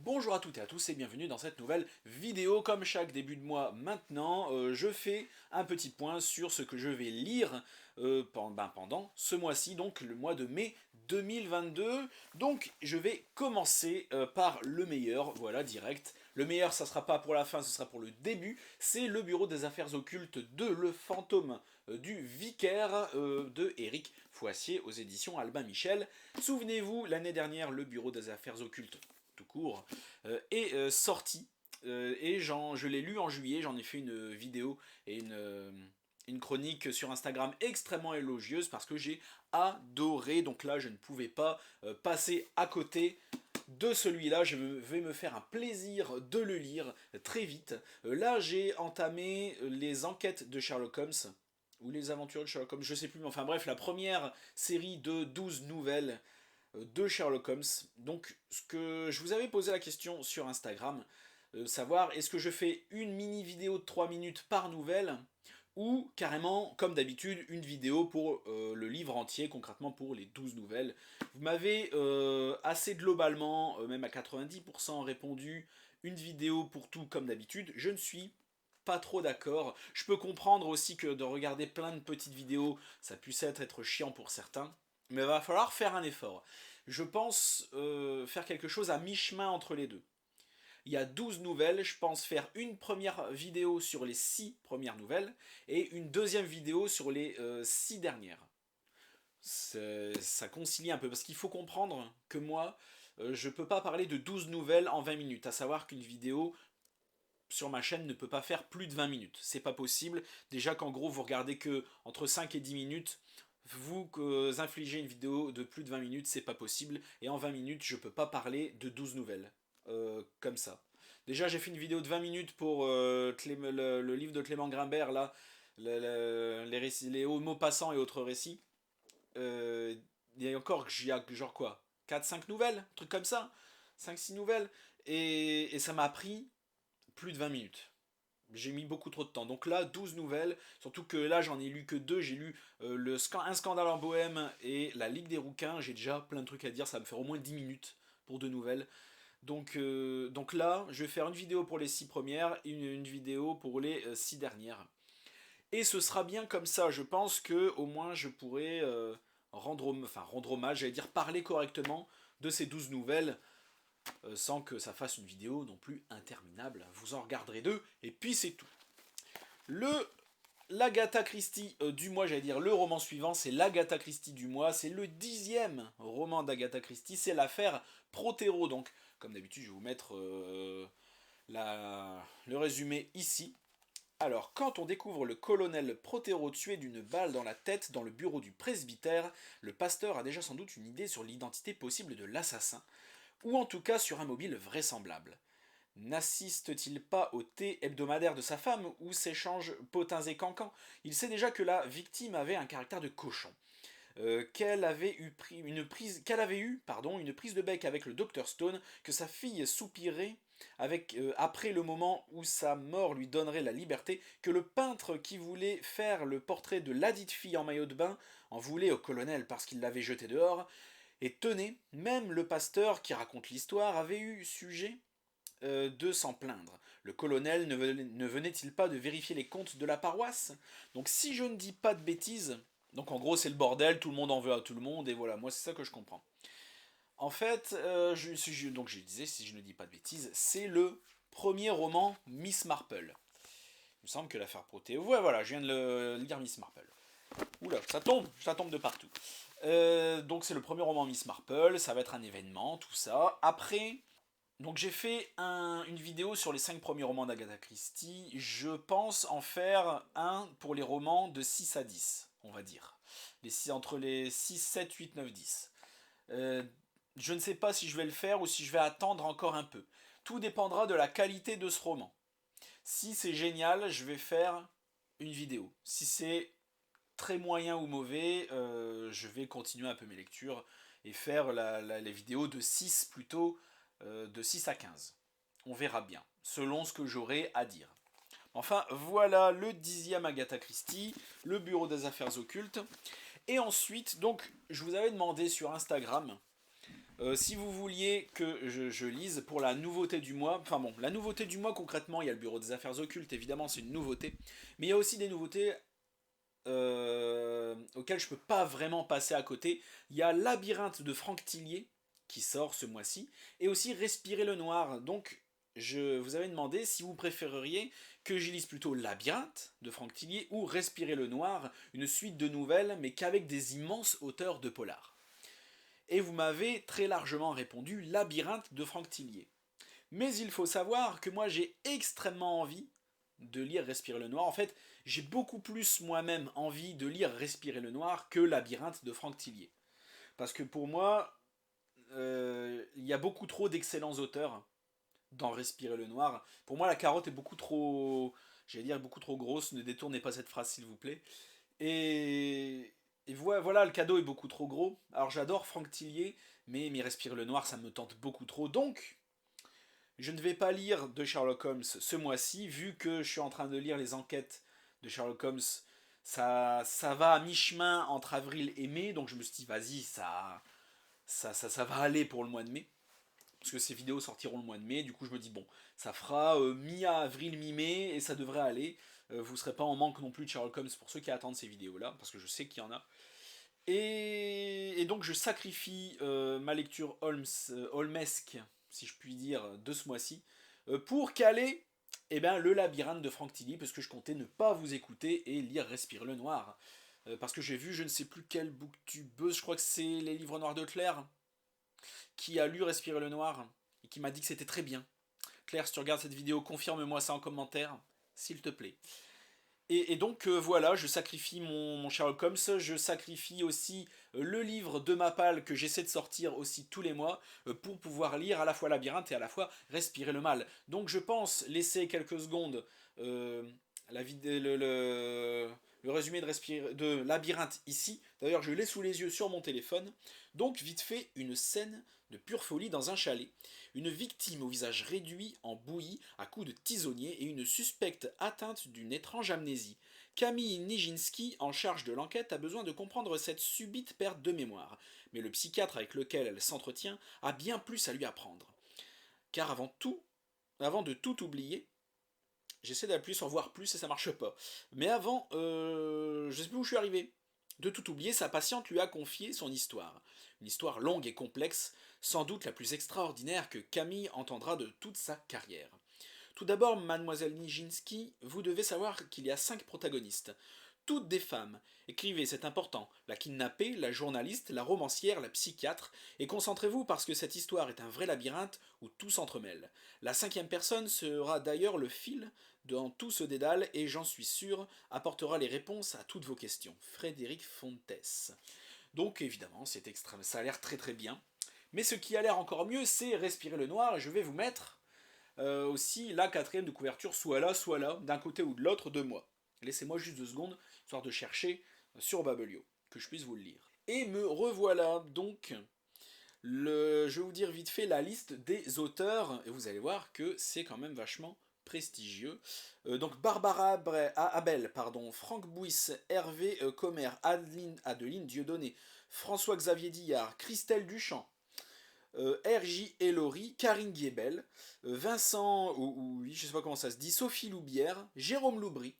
Bonjour à toutes et à tous et bienvenue dans cette nouvelle vidéo. Comme chaque début de mois maintenant, je fais un petit point sur ce que je vais lire pendant ce mois-ci, donc le mois de mai 2022. Donc je vais commencer par le meilleur, voilà, direct. Le meilleur, ça sera pas pour la fin, ce sera pour le début. C'est le Bureau des Affaires Occultes de Le Fantôme du Vicaire de Éric Foissier aux éditions Albin Michel. Souvenez-vous, l'année dernière, le Bureau des Affaires Occultes tout court, est sorti. Et je l'ai lu en juillet, j'en ai fait une vidéo et une chronique sur Instagram extrêmement élogieuse parce que j'ai adoré. Donc là, je ne pouvais pas passer à côté de celui-là. Je vais me faire un plaisir de le lire très vite. Là, j'ai entamé les enquêtes de Sherlock Holmes ou les aventures de Sherlock Holmes, je sais plus, mais enfin bref, la première série de 12 nouvelles de Sherlock Holmes. Donc, ce que je vous avais posé la question sur Instagram, savoir est-ce que je fais une mini vidéo de 3 minutes par nouvelle ou carrément, comme d'habitude, une vidéo pour le livre entier, concrètement pour les 12 nouvelles. Vous m'avez assez globalement, même à 90% répondu une vidéo pour tout comme d'habitude. Je ne suis pas trop d'accord. Je peux comprendre aussi que de regarder plein de petites vidéos, ça puisse être chiant pour certains. Mais il va falloir faire un effort. Je pense faire quelque chose à mi-chemin entre les deux. Il y a 12 nouvelles, je pense faire une première vidéo sur les 6 premières nouvelles et une deuxième vidéo sur les 6 dernières. Ça concilie un peu, parce qu'il faut comprendre que moi, je ne peux pas parler de 12 nouvelles en 20 minutes, à savoir qu'une vidéo sur ma chaîne ne peut pas faire plus de 20 minutes. C'est pas possible. Déjà qu'en gros, vous regardez que entre 5 et 10 minutes, vous infligez une vidéo de plus de 20 minutes, c'est pas possible. Et en 20 minutes, je peux pas parler de 12 nouvelles. Comme ça. Déjà, j'ai fait une vidéo de 20 minutes pour le livre de Clément Grimbert, là, les hauts mots passants et autres récits. Il y a encore, genre quoi, 4 5 nouvelles, un truc comme ça, 5 6 nouvelles. Et ça m'a pris plus de 20 minutes. J'ai mis beaucoup trop de temps. Donc là, 12 nouvelles, surtout que là, j'en ai lu que deux. J'ai lu Un scandale en Bohème et La Ligue des rouquins. J'ai déjà plein de trucs à dire, ça va me faire au moins 10 minutes pour 2 nouvelles. Donc là, je vais faire une vidéo pour les 6 premières et une vidéo pour les 6 dernières. Et ce sera bien comme ça. Je pense que au moins je pourrai rendre hommage, j'allais dire parler correctement de ces 12 nouvelles sans que ça fasse une vidéo non plus interminable. Vous en regarderez deux, et puis c'est tout. L'Agatha Christie du mois, j'allais dire le roman suivant, c'est l'Agatha Christie du mois, c'est le 10e roman d'Agatha Christie, c'est l'affaire Protero. Donc, comme d'habitude, je vais vous mettre le résumé ici. Alors, quand on découvre le colonel Protero tué d'une balle dans la tête dans le bureau du presbytère, le pasteur a déjà sans doute une idée sur l'identité possible de l'assassin, ou en tout cas sur un mobile vraisemblable. N'assiste-t-il pas au thé hebdomadaire de sa femme ou s'échange potins et cancans? Il sait déjà que la victime avait un caractère de cochon. Qu'elle avait eu une prise de bec avec le docteur Stone, que sa fille soupirait après le moment où sa mort lui donnerait la liberté, que le peintre qui voulait faire le portrait de ladite fille en maillot de bain en voulait au colonel parce qu'il l'avait jeté dehors, et tenez, même le pasteur qui raconte l'histoire avait eu sujet de s'en plaindre. Le colonel ne venait-il pas de vérifier les comptes de la paroisse? Donc si je ne dis pas de bêtises, donc en gros c'est le bordel, tout le monde en veut à tout le monde, et voilà, moi c'est ça que je comprends. En fait, donc je disais, si je ne dis pas de bêtises, c'est le premier roman Miss Marple. Il me semble que l'affaire Protéo. Ouais, voilà, je viens de le lire Miss Marple. Oula, ça tombe de partout. Donc c'est le premier roman Miss Marple, ça va être un événement, tout ça. Après, donc j'ai fait une vidéo sur les 5 premiers romans d'Agatha Christie. Je pense en faire un pour les romans de 6 à 10, on va dire. Entre les 6, 7, 8, 9, 10. Euh, je ne sais pas si je vais le faire ou si je vais attendre encore un peu. Tout dépendra de la qualité de ce roman. Si c'est génial, je vais faire une vidéo. Si c'est très moyen ou mauvais, je vais continuer un peu mes lectures et faire les vidéos de 6 plutôt, de 6 à 15. On verra bien, selon ce que j'aurai à dire. Enfin, voilà le 10e Agatha Christie, le Bureau des Affaires Occultes. Et ensuite, donc, je vous avais demandé sur Instagram Si vous vouliez que je lise pour la nouveauté du mois, enfin bon, la nouveauté du mois concrètement, il y a le Bureau des Affaires Occultes, évidemment, c'est une nouveauté, mais il y a aussi des nouveautés auxquelles je peux pas vraiment passer à côté. Il y a Labyrinthe de Franck Tillier qui sort ce mois-ci, et aussi Respirer le noir. Donc, je vous avais demandé si vous préféreriez que j'y lise plutôt Labyrinthe de Franck Tillier ou Respirer le noir, une suite de nouvelles, mais qu'avec des immenses auteurs de polar. Et vous m'avez très largement répondu Labyrinthe de Franck Tillier. Mais il faut savoir que moi j'ai extrêmement envie de lire Respirer le noir. En fait, j'ai beaucoup plus moi-même envie de lire Respirer le noir que Labyrinthe de Franck Tillier. Parce que pour moi, il y a beaucoup trop d'excellents auteurs dans Respirer le noir. Pour moi, la carotte est beaucoup trop, j'allais dire beaucoup trop grosse. Ne détournez pas cette phrase s'il vous plaît. Et voilà, le cadeau est beaucoup trop gros. Alors j'adore Franck Tillier, mais Respirer le noir, ça me tente beaucoup trop. Donc, je ne vais pas lire de Sherlock Holmes ce mois-ci, vu que je suis en train de lire les enquêtes de Sherlock Holmes. Ça va à mi-chemin entre avril et mai, donc je me suis dit, vas-y, ça va aller pour le mois de mai. Parce que ces vidéos sortiront le mois de mai, du coup je me dis, bon, ça fera mi-avril, mi-mai, et ça devrait aller. Vous ne serez pas en manque non plus de Sherlock Holmes pour ceux qui attendent ces vidéos-là, parce que je sais qu'il y en a. Et donc je sacrifie ma lecture holmesque, si je puis dire, de ce mois-ci, pour caler le labyrinthe de Franck Tilly, parce que je comptais ne pas vous écouter et lire Respire le noir. Parce que j'ai vu je ne sais plus quelle booktubeuse, je crois que c'est Les Livres Noirs de Claire, qui a lu Respirer le noir, et qui m'a dit que c'était très bien. Claire, si tu regardes cette vidéo, confirme-moi ça en commentaire, s'il te plaît. Et donc voilà, je sacrifie mon Sherlock Holmes, je sacrifie aussi le livre de Mapal que j'essaie de sortir aussi tous les mois pour pouvoir lire à la fois Labyrinthe et à la fois Respirer le mal. Donc je pense laisser quelques secondes euh, le résumé de Labyrinthe ici. D'ailleurs je l'ai sous les yeux sur mon téléphone. Donc vite fait une scène de pure folie dans un chalet. Une victime au visage réduit en bouillie à coups de tisonnier et une suspecte atteinte d'une étrange amnésie. Camille Nijinsky, en charge de l'enquête, a besoin de comprendre cette subite perte de mémoire, mais le psychiatre avec lequel elle s'entretient a bien plus à lui apprendre. Car avant de tout oublier, j'essaie d'appuyer sur voir plus et ça marche pas. Mais avant, je sais plus où je suis arrivé. De tout oublier, sa patiente lui a confié son histoire. Une histoire longue et complexe, sans doute la plus extraordinaire que Camille entendra de toute sa carrière. Tout d'abord, mademoiselle Nijinsky, vous devez savoir qu'il y a 5 protagonistes. Toutes des femmes. Écrivez, c'est important. La kidnappée, la journaliste, la romancière, la psychiatre. Et concentrez-vous parce que cette histoire est un vrai labyrinthe où tout s'entremêle. La 5e personne sera d'ailleurs le fil dans tout ce dédale et j'en suis sûr apportera les réponses à toutes vos questions. Frédéric Fontes. Donc évidemment, c'est extrême, ça a l'air très très bien. Mais ce qui a l'air encore mieux, c'est Respirer le noir et je vais vous mettre aussi la 4e de couverture, soit là, d'un côté ou de l'autre de moi. Laissez-moi juste 2 secondes, histoire de chercher sur Babelio, que je puisse vous le lire. Et me revoilà, donc, je vais vous dire vite fait la liste des auteurs, et vous allez voir que c'est quand même vachement prestigieux. Donc Barbara Abel, Franck Bouys, Hervé Commer, Adeline Dieudonné, François-Xavier Dillard, Christelle Duchamp, R.J. Ellory, Karine Guébel, Vincent, oui, je sais pas comment ça se dit, Sophie Loubière, Jérôme Loubry,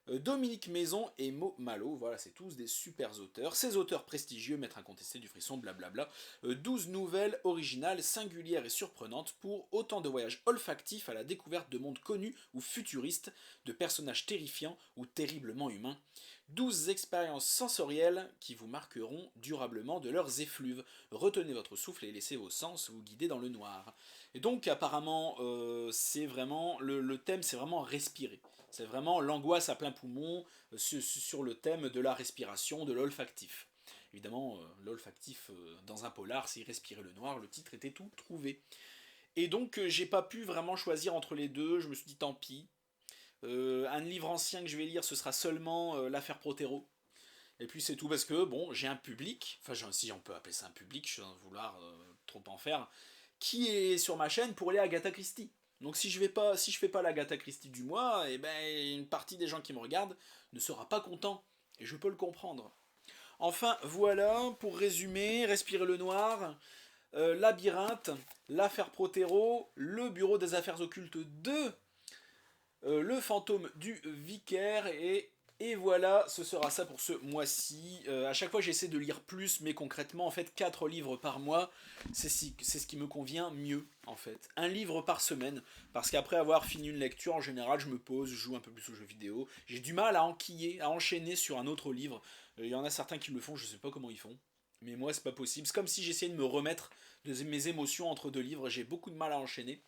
Dominique Maison et Mo Malo, voilà, c'est tous des super auteurs. Ces auteurs prestigieux, maître incontesté du frisson, blablabla. 12 nouvelles originales, singulières et surprenantes pour autant de voyages olfactifs à la découverte de mondes connus ou futuristes, de personnages terrifiants ou terriblement humains. 12 expériences sensorielles qui vous marqueront durablement de leurs effluves. Retenez votre souffle et laissez vos sens vous guider dans le noir. Et donc apparemment, c'est vraiment le thème, c'est vraiment respirer. C'est vraiment l'angoisse à plein poumon sur le thème de la respiration, de l'olfactif. Évidemment, l'olfactif dans un polar, c'est Respirer le noir, le titre était tout trouvé. Et donc j'ai pas pu vraiment choisir entre les deux, je me suis dit tant pis. Un livre ancien que je vais lire, ce sera seulement l'affaire Protero. Et puis c'est tout parce que, bon, j'ai un public, enfin si on peut appeler ça un public, je vais vouloir trop en faire, qui est sur ma chaîne pour les Agatha Christie. Donc si je fais pas l'Agatha Christie du mois, et ben une partie des gens qui me regardent ne sera pas content. Et je peux le comprendre. Enfin, voilà, pour résumer, Respirer le noir. Labyrinthe, l'affaire Protero, le bureau des affaires occultes 2, le fantôme du vicaire, et voilà, ce sera ça pour ce mois-ci. À chaque fois j'essaie de lire plus, mais concrètement en fait 4 livres par mois, c'est ce qui me convient mieux en fait. Un livre par semaine, parce qu'après avoir fini une lecture, en général je me pose, je joue un peu plus aux jeux vidéo. J'ai du mal à enquiller, à enchaîner sur un autre livre. Il y en a certains qui le font, je sais pas comment ils font. Mais moi c'est pas possible, c'est comme si j'essayais de me remettre de mes émotions entre deux livres, j'ai beaucoup de mal à enchaîner.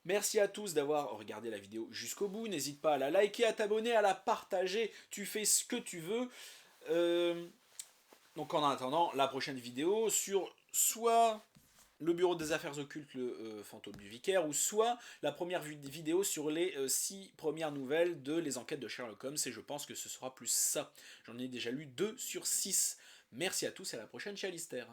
Merci à tous d'avoir regardé la vidéo jusqu'au bout. N'hésite pas à la liker, à t'abonner, à la partager. Tu fais ce que tu veux. Euh, donc en attendant la prochaine vidéo sur soit le bureau des affaires occultes, le fantôme du vicaire, ou soit la première vidéo sur les 6 premières nouvelles de les enquêtes de Sherlock Holmes. Et je pense que ce sera plus ça. J'en ai déjà lu 2 sur 6. Merci à tous et à la prochaine chez Alistair.